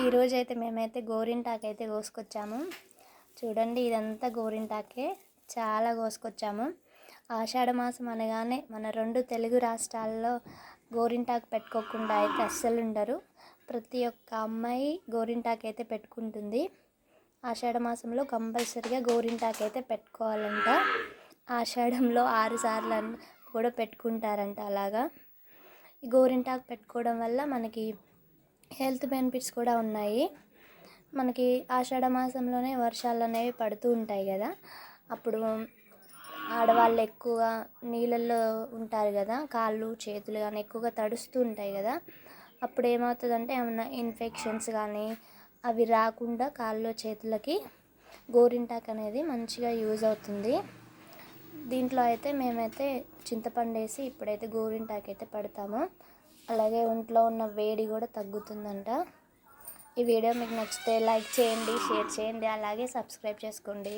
ఈరోజు అయితే మేమైతే గోరింటాకు అయితే కోసుకొచ్చాము. చూడండి, ఇదంతా గోరింటాకే, చాలా కోసుకొచ్చాము. ఆషాఢ మాసం అనగానే మన 2 తెలుగు రాష్ట్రాల్లో గోరింటాకు పెట్టుకోకుండా అయితే అస్సలు ఉండరు. ప్రతి ఒక్క అమ్మాయి గోరింటాకు అయితే పెట్టుకుంటుంది. ఆషాఢ మాసంలో కంపల్సరిగా గోరింటాకు అయితే పెట్టుకోవాలంట. ఆషాఢంలో 6 సార్లు కూడా పెట్టుకుంటారంట. అలాగా ఈ గోరింటాకు పెట్టుకోవడం వల్ల మనకి హెల్త్ బెనిఫిట్స్ కూడా ఉన్నాయి. మనకి ఆషాఢ మాసంలోనే వర్షాలు అనేవి పడుతూ ఉంటాయి కదా, అప్పుడు ఆడవాళ్ళు ఎక్కువగా నీళ్ళల్లో ఉంటారు కదా, కాళ్ళు చేతులు కానీ ఎక్కువగా తడుస్తూ ఉంటాయి కదా. అప్పుడు ఏమవుతుందంటే ఏమన్నా ఇన్ఫెక్షన్స్ కానీ అవి రాకుండా కాళ్ళు చేతులకి గోరింటాకు అనేది మంచిగా యూజ్ అవుతుంది. దీంట్లో అయితే మేమైతే చింతపండు వేసి ఇప్పుడైతే గోరింటాకు అయితే పెడతాము. అలాగే ఒంట్లో ఉన్న వేడి కూడా తగ్గుతుందంట. ఈ వీడియో మీకు నచ్చితే లైక్ చేయండి, షేర్ చేయండి, అలాగే సబ్స్క్రైబ్ చేసుకోండి.